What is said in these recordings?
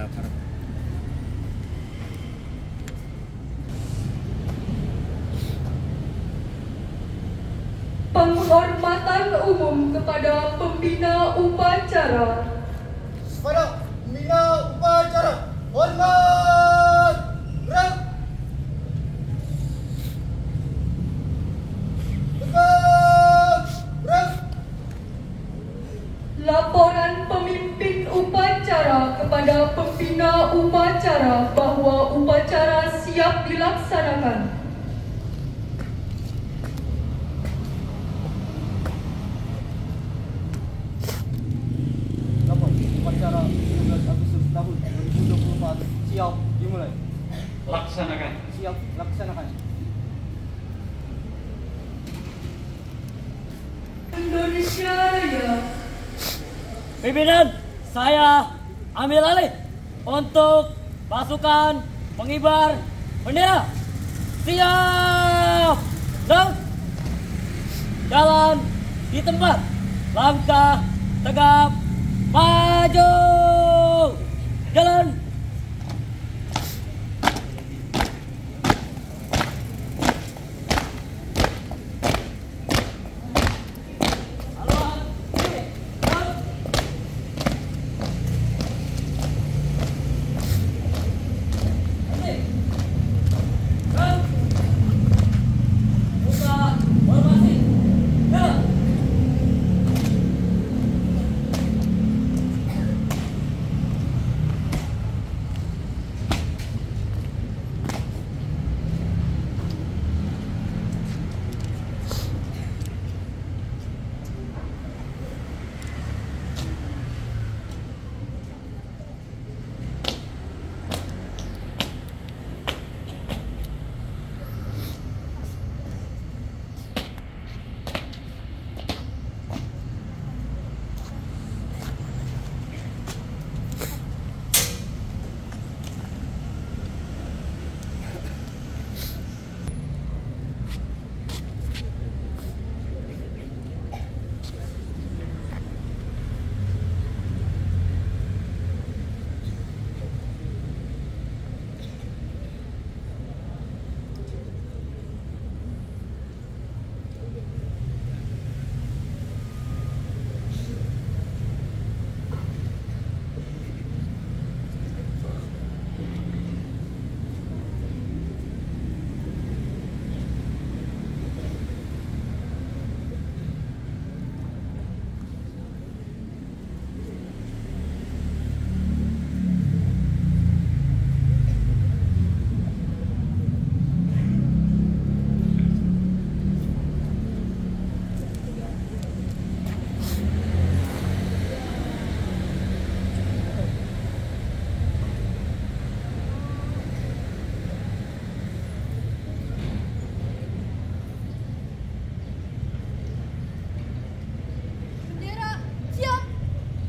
harap-harap. Penghormatan umum kepada pembina upacara. Kepada pembina upacara, hormat, gerak, tegak, gerak. Laporan pemimpin upacara kepada pembina upacara bahwa upacara siap dilaksanakan. Upacara 17 Agustus tahun 2024 siap dimulai. Laksanakan. Siap laksanakan. Indonesia Raya. Pimpinan, saya ambil alih untuk pasukan pengibar bendera. Siap! Dan jalan di tempat, langkah tegap, maju! Jalan!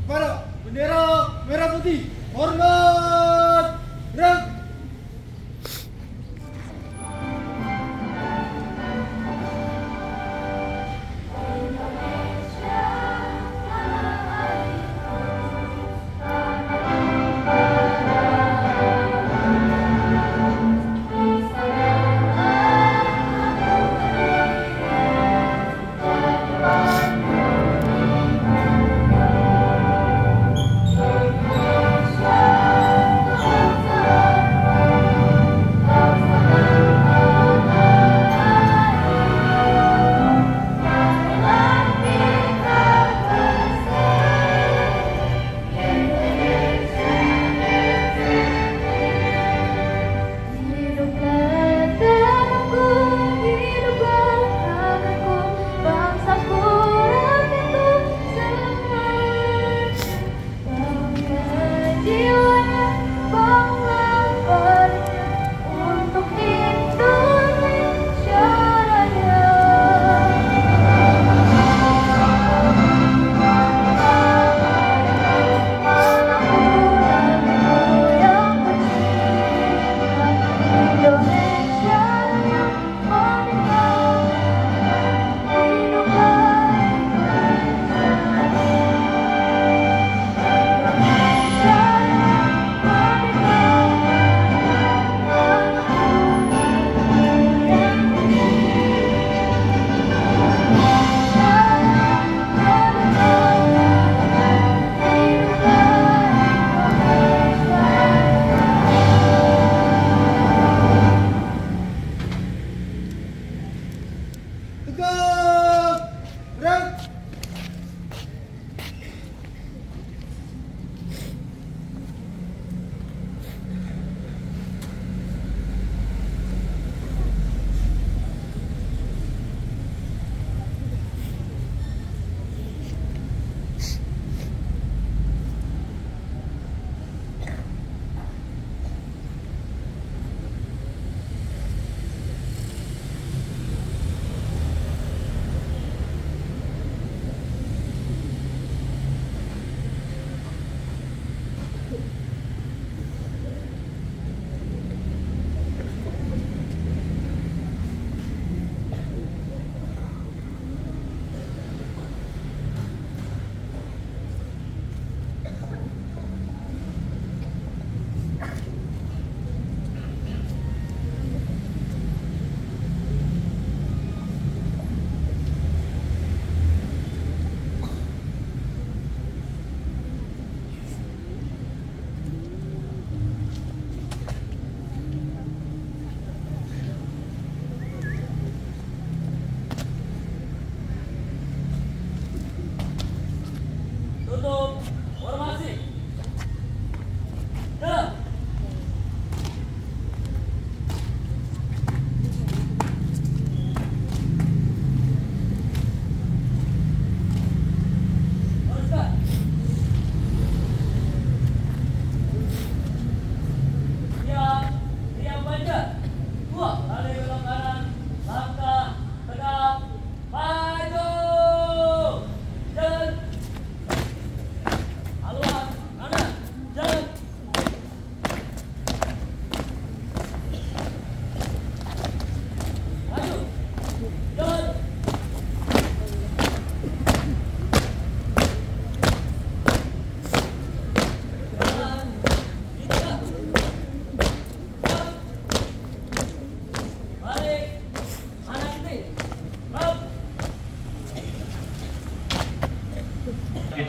Kepada bendera merah putih, hormat, gerak.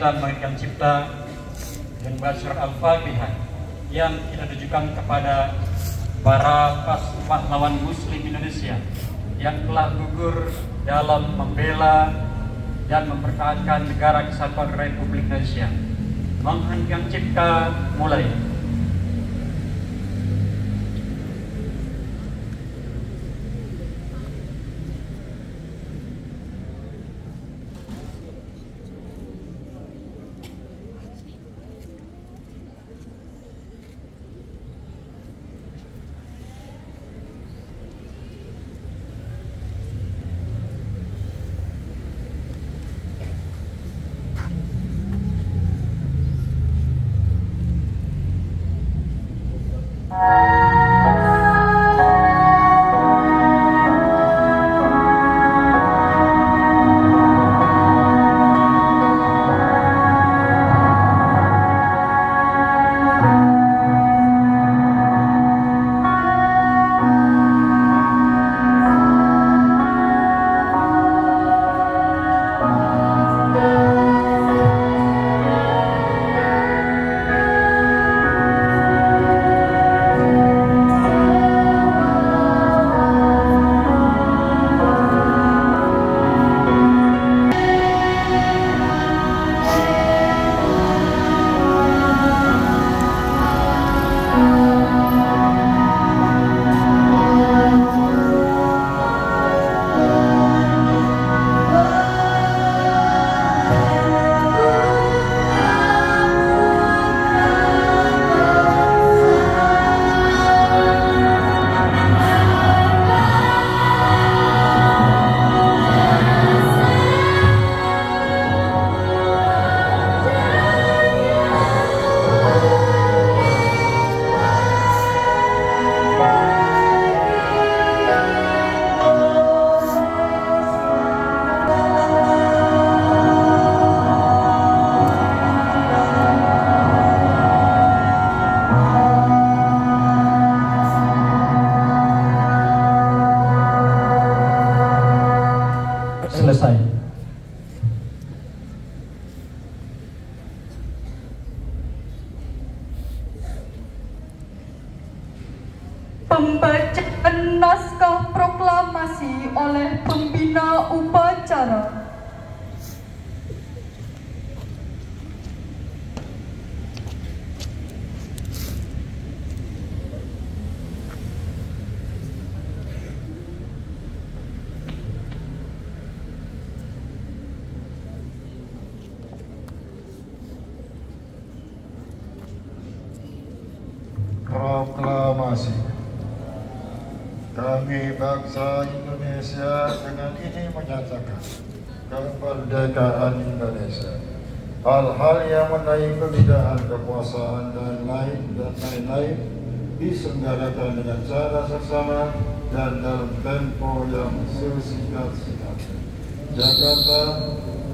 Islam Mengaitkan Cipta dan membaca surat Al-Fatihah yang kita tujukan kepada para pahlawan Muslim Indonesia yang telah gugur dalam membela dan mempertahankan negara kesatuan Republik Indonesia. Mengaitkan Cipta mulai. Selesai. Pembacaan naskah proklamasi oleh pembina upacara. Proklamasi. Kami bangsa Indonesia dengan ini menyatakan kemerdekaan Indonesia. Hal-hal yang menaik kebidaan, kekuasaan dan lain-lain diselenggarakan dengan cara seksama dan dalam tempo yang sesingkat-singkatnya. Jakarta,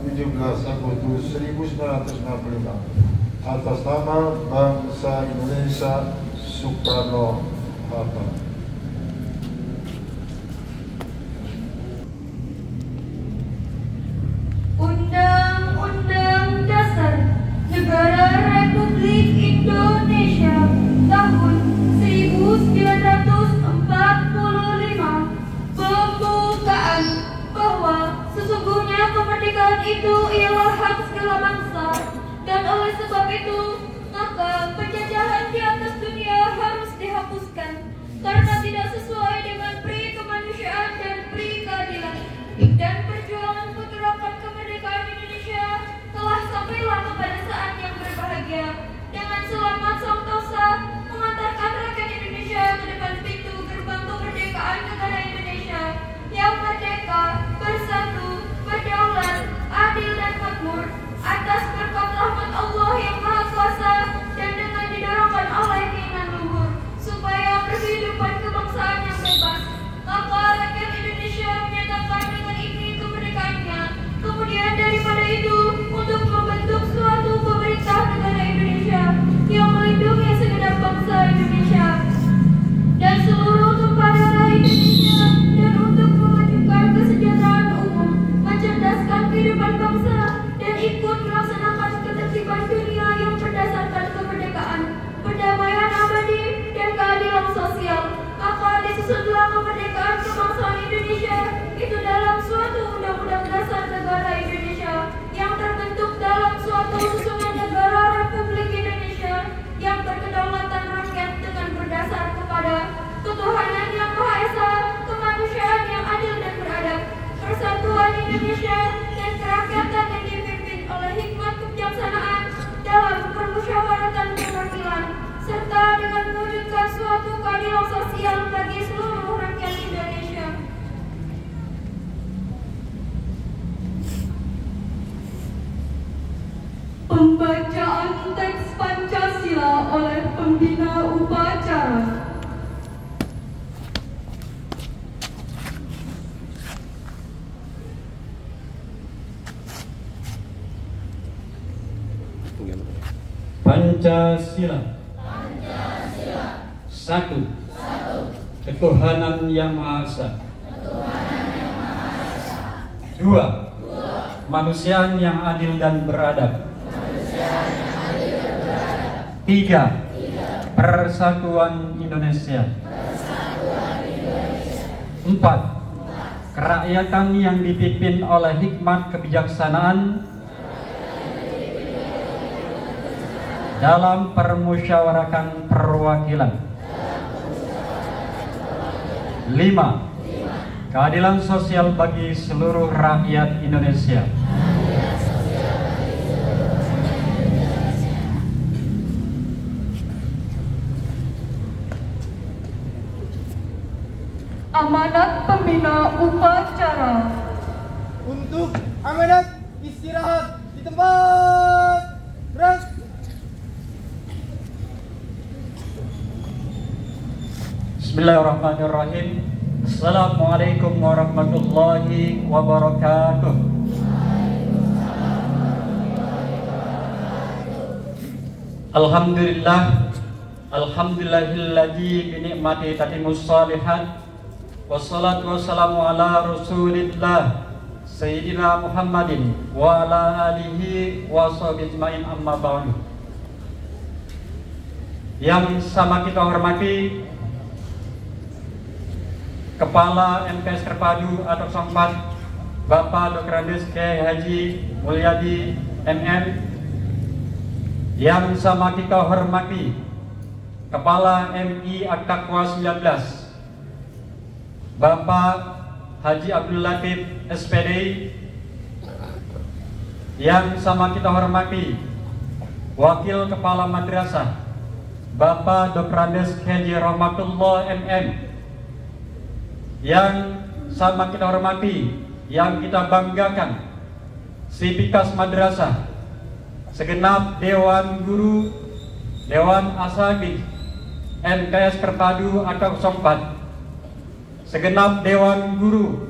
17 Agustus 1945. Atas nama bangsa Indonesia, Soekarno-Hatta. Undang-Undang Dasar Negara Republik Indonesia tahun 1945 pembukaan bahwa sesungguhnya kemerdekaan itu ialah hak segala bangsa, dan oleh sebab itu maka penjajahan di atas dunia harus dihapuskan karena tidak sesuai dengan pri kemanusiaan dan pri keadilan. Dan perjuangan pergerakan kemerdekaan Indonesia telah sampailah kepada saat yang berbahagia dengan selamat sentosa mengantarkan rakyat Indonesia ke depan pintu gerbang kemerdekaan negara Indonesia yang merdeka, bersatu, berdaulat, adil dan makmur atas berkat rahmat Allah yang Maha Kuasa dan dengan didorongkan oleh keinginan luhur supaya kehidupan kebangsaan yang kemerdekaan kebangsaan Indonesia itu dalam suatu undang-undang dasar negara Indonesia yang terbentuk dalam suatu susunan negara Republik Indonesia yang berkedaulatan rakyat dengan berdasar kepada ketuhanan yang Maha Esa, kemanusiaan yang adil dan beradab, persatuan Indonesia dan kerakyatan yang dipimpin oleh hikmat kebijaksanaan dalam permusyawaratan perwakilan, serta dengan mewujudkan suatu keadilan sosial bagi seluruh rakyat Indonesia. Pembacaan teks Pancasila oleh pembina upacara. Pancasila. Satu. Ketuhanan yang Maha Esa. Dua. Kemanusiaan yang adil dan beradab. Tiga. Persatuan Indonesia. Empat. Kerakyatan yang dipimpin oleh hikmat kebijaksanaan dalam permusyawaratan perwakilan. 5. Keadilan sosial bagi seluruh rakyat Indonesia. Amanat pembina upacara. Untuk amanat istirahat di tempat. Gerak. Bismillahirrahmanirrahim. Assalamualaikum warahmatullahi wabarakatuh. Alhamdulillah, alhamdulillahilladzi bi ni'mati tatimmus shalihat. Wassalatu wassalamu ala Rasulillah Sayyidina Muhammadin wa ala alihi wa sahbihi ajmain, amma ba'du. Yang sama kita hormati Kepala MKS Terpadu atau Sompat Bapak Dr. Andes Kiai Haji Mulyadi MM. Yang sama kita hormati Kepala MI At-Taqwa 19 Bapak Haji Abdul Latif SPD. Yang sama kita hormati Wakil Kepala Madrasah Bapak Dr. Andes Haji Rahmatullah MM. Yang sama kita hormati, yang kita banggakan, Sivitas Madrasah, segenap Dewan Guru, Dewan Asatidz MKS Terpadu atau Sompat, segenap Dewan Guru,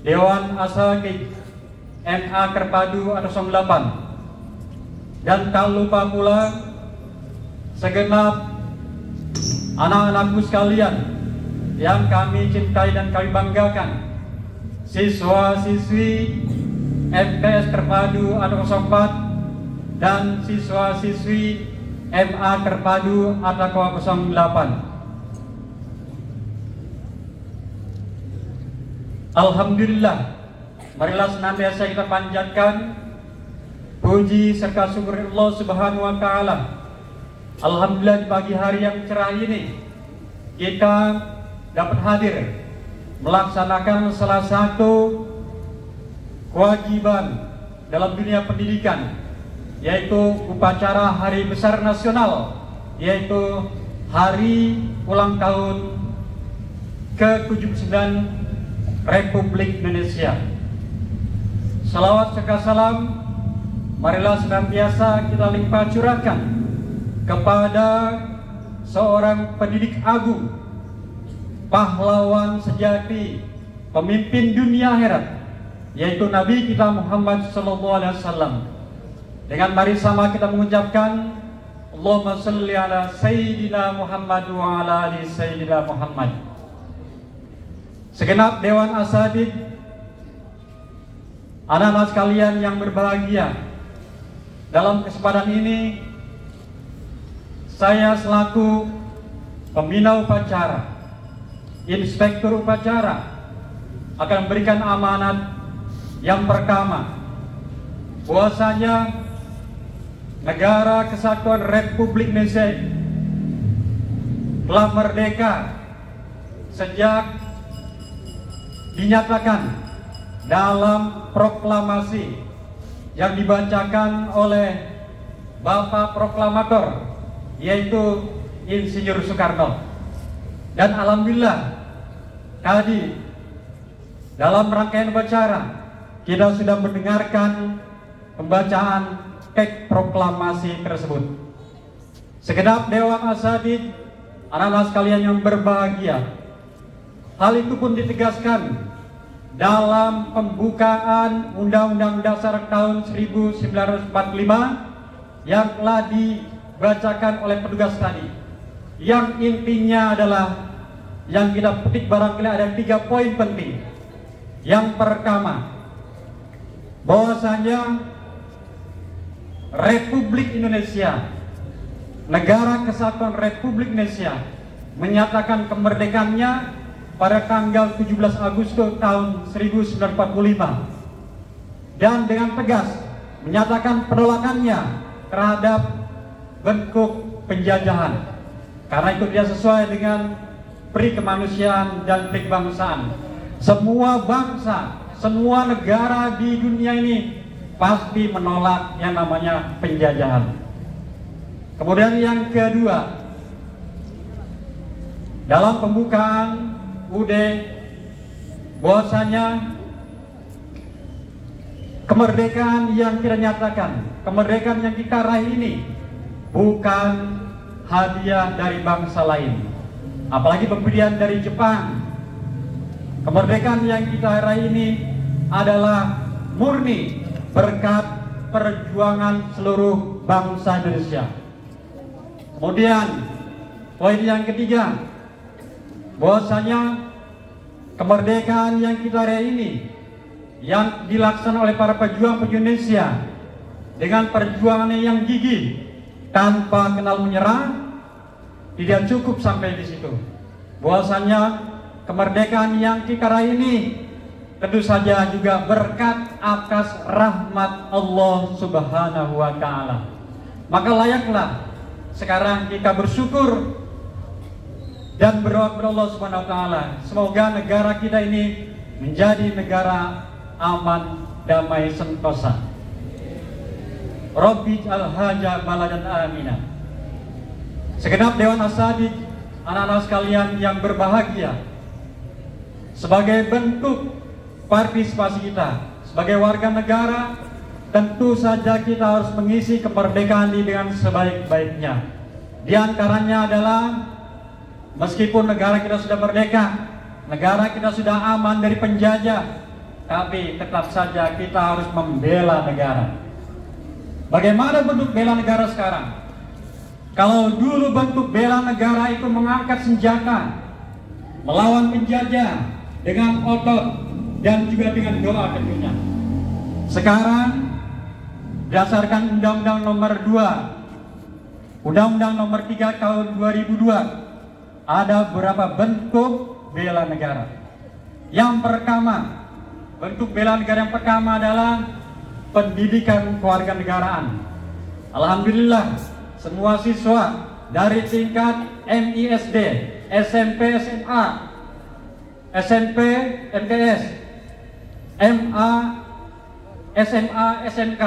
Dewan Asatidz MA Terpadu atau 8, dan tak lupa pula segenap anak-anakku sekalian yang kami cintai dan kami banggakan, siswa-siswi MKS Terpadu atau 04 dan siswa-siswi MA Terpadu atau 08. Alhamdulillah, marilah senantiasa kita panjatkan puji serta syukur Allah Subhanahu wa taala. Alhamdulillah, di pagi hari yang cerah ini kita dapat hadir melaksanakan salah satu kewajiban dalam dunia pendidikan, yaitu upacara Hari Besar Nasional, yaitu Hari Ulang Tahun ke-79 Republik Indonesia. Salawat serta salam marilah senantiasa kita limpah curahkan kepada seorang pendidik agung, pahlawan sejati, pemimpin dunia akhirat, yaitu Nabi kita Muhammad SAW. Dengan mari sama kita mengucapkan Allahumma salli ala Sayyidina Muhammad wa ala ali Sayyidina Muhammad. Segenap Dewan Asatidz, anak-anak sekalian yang berbahagia, dalam kesempatan ini saya selaku pembina upacara inspektur upacara akan memberikan amanat yang pertama, bahwasanya Negara Kesatuan Republik Indonesia telah merdeka sejak dinyatakan dalam proklamasi yang dibacakan oleh Bapak Proklamator, yaitu Insinyur Soekarno. Dan alhamdulillah tadi dalam rangkaian upacara kita sudah mendengarkan pembacaan teks proklamasi tersebut. Segenap Dewan Asatidz, anak-anak sekalian yang berbahagia, hal itu pun ditegaskan dalam pembukaan Undang-Undang Dasar tahun 1945 yang telah dibacakan oleh petugas tadi. Yang intinya adalah, yang kita petik barangkali ada 3 poin penting. Yang pertama, bahwasanya Republik Indonesia, Negara Kesatuan Republik Indonesia menyatakan kemerdekaannya pada tanggal 17 Agustus tahun 1945 dan dengan tegas menyatakan penolakannya terhadap bentuk penjajahan, karena itu tidak sesuai dengan pri kemanusiaan dan pri kebangsaan. Semua bangsa, semua negara di dunia ini pasti menolak yang namanya penjajahan. Kemudian yang kedua, dalam pembukaan UD, bahwasanya kemerdekaan yang kita nyatakan, kemerdekaan yang kita raih ini bukan hadiah dari bangsa lain, apalagi pemberian dari Jepang. Kemerdekaan yang kita raih ini adalah murni berkat perjuangan seluruh bangsa Indonesia. Kemudian poin yang ketiga, bahwasanya kemerdekaan yang kita raih ini yang dilaksanakan oleh para pejuang Indonesia dengan perjuangannya yang gigih tanpa kenal menyerah, tidak cukup sampai di situ. Bahwasanya kemerdekaan yang kita raih ini tentu saja juga berkat atas rahmat Allah Subhanahu wa Ta'ala. Maka layaklah sekarang kita bersyukur dan berdoa kepada Allah Subhanahu wa Ta'ala, semoga negara kita ini menjadi negara aman, damai, sentosa. Rabbi al-haja baladan aminah. Segenap Dewan Asatidz, anak-anak sekalian yang berbahagia, sebagai bentuk partisipasi kita sebagai warga negara, tentu saja kita harus mengisi kemerdekaan ini dengan sebaik-baiknya. Di antaranya adalah, meskipun negara kita sudah merdeka, negara kita sudah aman dari penjajah, tapi tetap saja kita harus membela negara. Bagaimana bentuk bela negara sekarang? Kalau dulu bentuk bela negara itu mengangkat senjata, melawan penjajah dengan otot dan juga dengan doa tentunya. Sekarang berdasarkan Undang-Undang Nomor 2, Undang-Undang Nomor 3 tahun 2002, ada beberapa bentuk bela negara. Yang pertama, bentuk bela negara yang pertama adalah pendidikan kewarganegaraan. Alhamdulillah, semua siswa dari tingkat MISD, SMP, SMA, SMP, MTS, MA, SMA, SMK,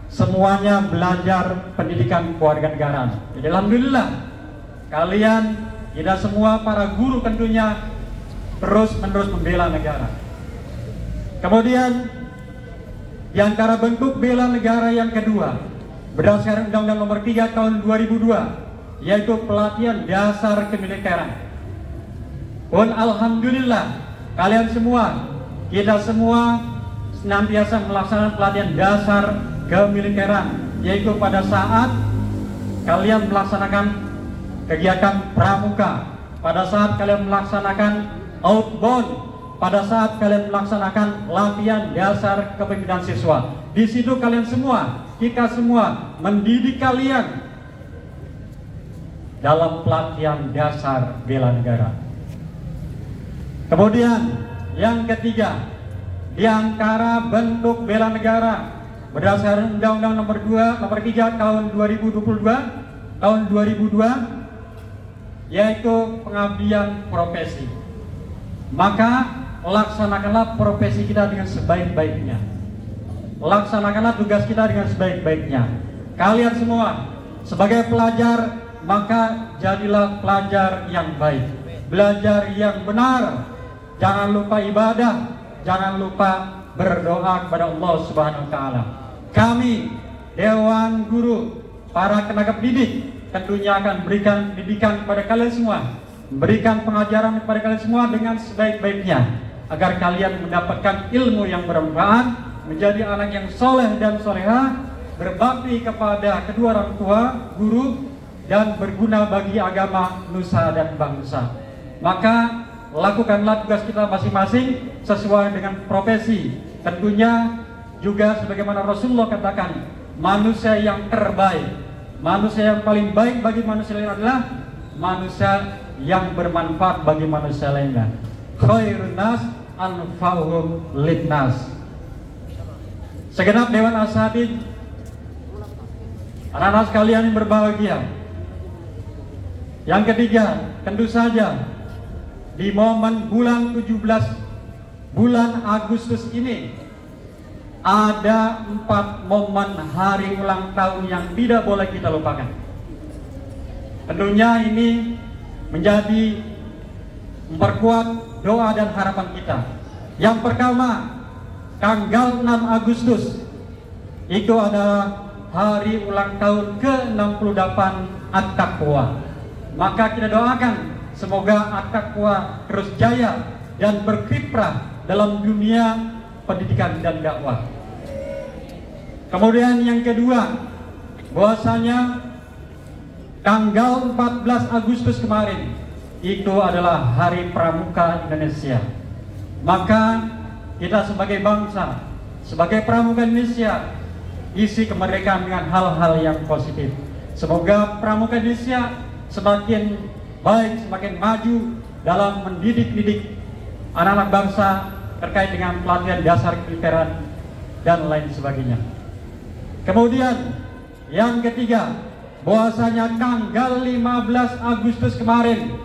semuanya belajar pendidikan kewarganegaraan. Jadi alhamdulillah, kalian, kita semua para guru tentunya terus-menerus membela negara. Kemudian di antara bentuk bela negara yang kedua, berdasarkan Undang-Undang Nomor 3 tahun 2002, yaitu pelatihan dasar kemiliteran. Pun alhamdulillah, kalian semua, kita semua senantiasa melaksanakan pelatihan dasar kemiliteran, yaitu pada saat kalian melaksanakan kegiatan pramuka, pada saat kalian melaksanakan outbound, pada saat kalian melaksanakan latihan dasar kepemimpinan siswa. Di situ kalian semua, kita semua mendidik kalian dalam pelatihan dasar bela negara. Kemudian yang ketiga, di antara bentuk bela negara berdasarkan Undang-Undang nomor 3 tahun 2002 yaitu pengabdian profesi. Maka laksanakanlah profesi kita dengan sebaik-baiknya. Laksanakanlah tugas kita dengan sebaik-baiknya. Kalian semua sebagai pelajar, maka jadilah pelajar yang baik, belajar yang benar. Jangan lupa ibadah, jangan lupa berdoa kepada Allah Subhanahu wa taala. Kami Dewan Guru, para tenaga pendidik tentunya akan berikan pendidikan kepada kalian semua, memberikan pengajaran kepada kalian semua dengan sebaik-baiknya agar kalian mendapatkan ilmu yang bermanfaat, menjadi anak yang soleh dan soleha, berbakti kepada kedua orang tua, guru, dan berguna bagi agama, nusa dan bangsa. Maka lakukanlah tugas kita masing-masing sesuai dengan profesi. Tentunya juga sebagaimana Rasulullah katakan, manusia yang terbaik, manusia yang paling baik bagi manusia lain adalah manusia yang bermanfaat bagi manusia lainnya. Khairun nas anfa'uhum linnas. Segenap Dewan Asatidz, anak-anak sekalian yang berbahagia. Yang ketiga, tentu saja di momen bulan 17 bulan Agustus ini ada 4 momen hari ulang tahun yang tidak boleh kita lupakan. Tentunya ini menjadi memperkuat doa dan harapan kita. Yang pertama, tanggal 6 Agustus itu adalah hari ulang tahun ke-68 At-Taqwa. Maka kita doakan semoga At-Taqwa terus jaya dan berkiprah dalam dunia pendidikan dan dakwah. Kemudian yang kedua, bahwasanya tanggal 14 Agustus kemarin itu adalah Hari Pramuka Indonesia. Maka kita sebagai bangsa, sebagai pramuka Indonesia, isi kemerdekaan dengan hal-hal yang positif. Semoga pramuka Indonesia semakin baik, semakin maju dalam mendidik anak-anak bangsa terkait dengan pelatihan dasar kemiliteran dan lain sebagainya. Kemudian yang ketiga, bahwasanya tanggal 15 Agustus kemarin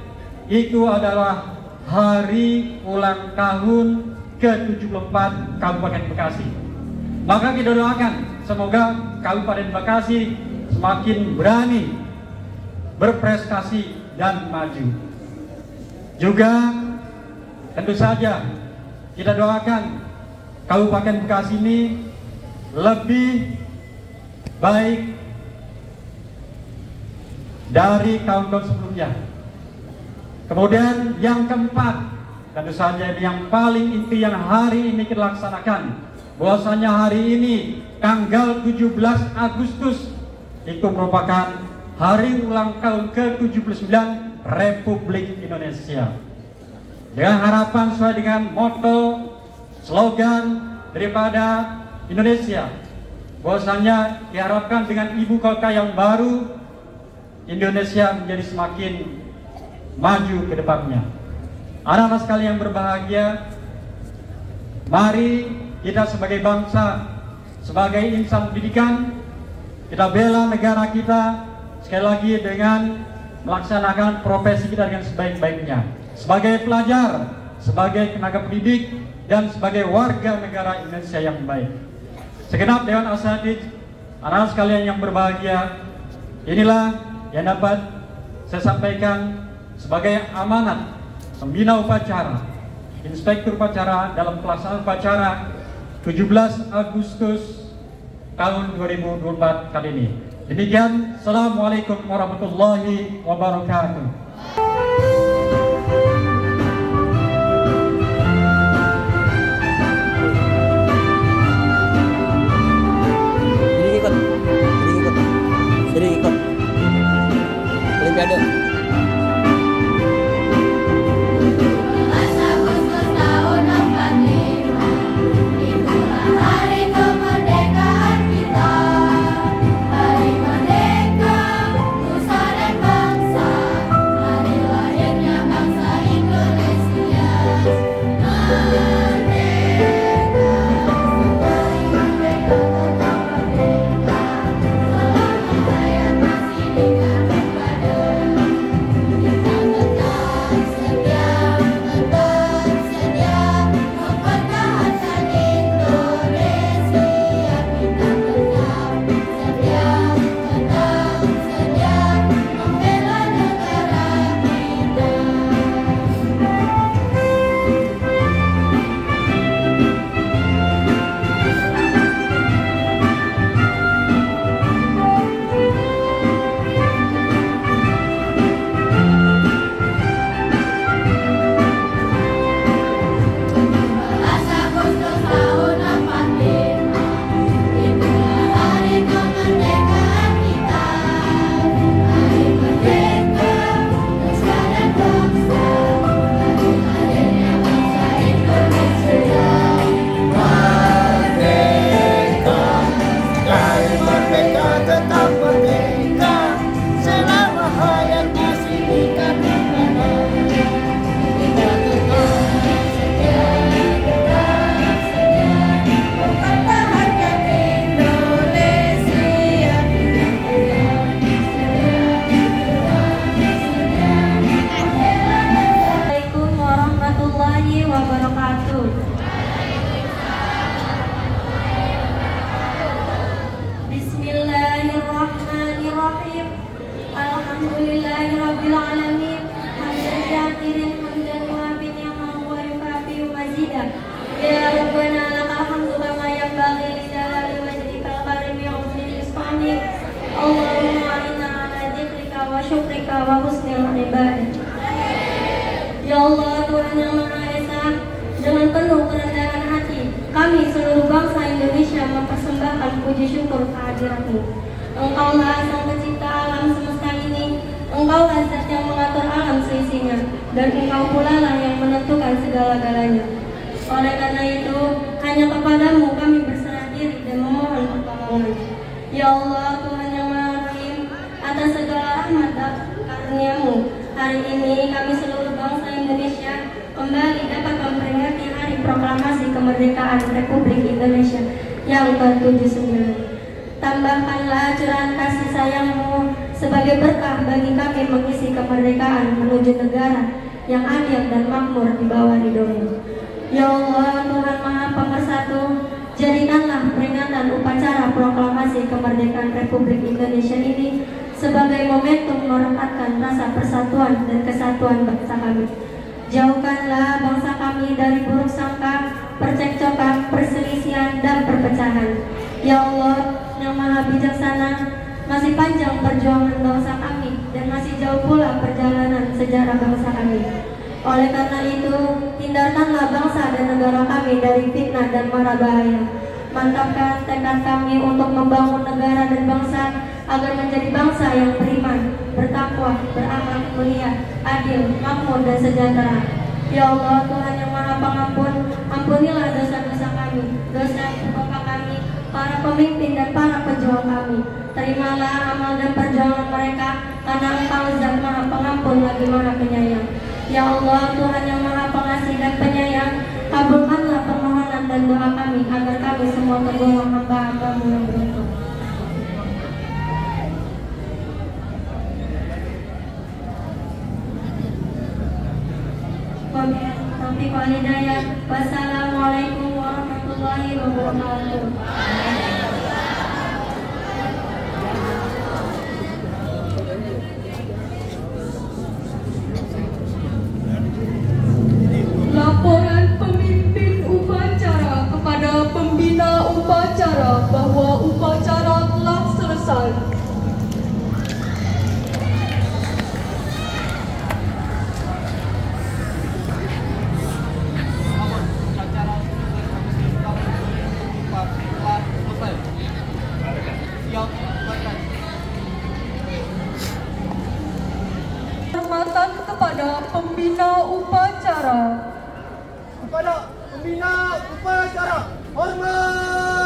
itu adalah hari ulang tahun ke-74 Kabupaten Bekasi. Maka kita doakan semoga Kabupaten Bekasi semakin berani, berprestasi dan maju. Juga tentu saja kita doakan Kabupaten Bekasi ini lebih baik dari tahun-tahun sebelumnya. Kemudian yang keempat, tentu saja yang paling inti yang hari ini kita laksanakan, bahwasanya hari ini tanggal 17 Agustus itu merupakan hari ulang tahun ke-79 Republik Indonesia. Dengan harapan sesuai dengan motto, slogan daripada Indonesia, bahwasanya diharapkan dengan ibu kota yang baru, Indonesia menjadi semakin maju ke depannya. Anak-anak sekalian yang berbahagia, mari kita sebagai bangsa, sebagai insan pendidikan, kita bela negara kita sekali lagi dengan melaksanakan profesi kita dengan sebaik-baiknya. Sebagai pelajar, sebagai tenaga pendidik, dan sebagai warga negara Indonesia yang baik. Segenap Dewan Asatidz, anak-anak sekalian yang berbahagia, inilah yang dapat saya sampaikan sebagai amanat pembina upacara, inspektur upacara dalam pelaksanaan upacara 17 Agustus tahun 2024 kali ini. Demikian, Assalamualaikum warahmatullahi wabarakatuh. Jadi ikut Olimpiade. Indonesia. Alhamdulillahi Rabbil Alamin. Hamdan syakirin, hamdan muafin yang wa yukafi mazidah. Ya Rabbana lakal hamdu kama yanbaghi li jalali wajhikal karim wa husni islamik. Allahumma inna ala dzikrika wa syukrika wa husnil ibadah. Ya Allah, Tuhan yang Maha Esa, dengan penuh kerendahan hati, kami seluruh bangsa Indonesia mempersembahkan puji syukur kehadirat-Mu. Engkaulah Sang Pencipta alam semesta ini, Engkaulah Zat yang mengatur alam seisinya, dan Engkau pula lah yang menentukan segala-galanya. Oleh karena itu, hanya kepadamu kami berserah diri dan memohon pertolongan. Ya Allah, Tuhan yang Maha Rahim, atas segala rahmat dan karunia-Mu, hari ini kami seluruh bangsa Indonesia kembali dapat memperingati Hari Proklamasi Kemerdekaan Republik Indonesia yang ke-79. Tambahkanlah curahan kasih sayang-Mu sebagai berkah bagi kami mengisi kemerdekaan menuju negara yang adil dan makmur di bawah ridho-Mu. Ya Allah, Tuhan Maha Pemersatu, jadikanlah peringatan upacara proklamasi kemerdekaan Republik Indonesia ini sebagai momentum merekatkan rasa persatuan dan kesatuan bangsa kami. Jauhkanlah bangsa kami dari buruk sangka, percekcokan, perselisihan, dan perpecahan. Ya Allah, yang Maha Bijaksana, masih panjang perjuangan bangsa kami dan masih jauh pula perjalanan sejarah bangsa kami. Oleh karena itu, hindarkanlah bangsa dan negara kami dari fitnah dan mara bahaya. Mantapkan tekad kami untuk membangun negara dan bangsa agar menjadi bangsa yang beriman, bertakwa, berakhlak mulia, adil, makmur, dan sejahtera. Ya Allah, Tuhan yang Maha Pengampun, ampunilah dosa-dosa kami, dosa bapak kami, para pemimpin dan para pejuang kami. Terimalah amal dan perjuangan mereka, karena Engkau Zat Maha Pengampun lagi Maha Penyayang. Ya Allah, Tuhan yang Maha Pengasih dan Penyayang, kabulkanlah permohonan dan doa kami agar kami semua tergolong hamba-hamba-Mu yang beruntung. Taufiq wal hidayah. Wassalamualaikum warahmatullahi wabarakatuh. Laporan pemimpin upacara kepada pembina upacara bahwa upacara telah selesai. Hormatan kepada pembina upacara. Kepada pembina upacara, hormat.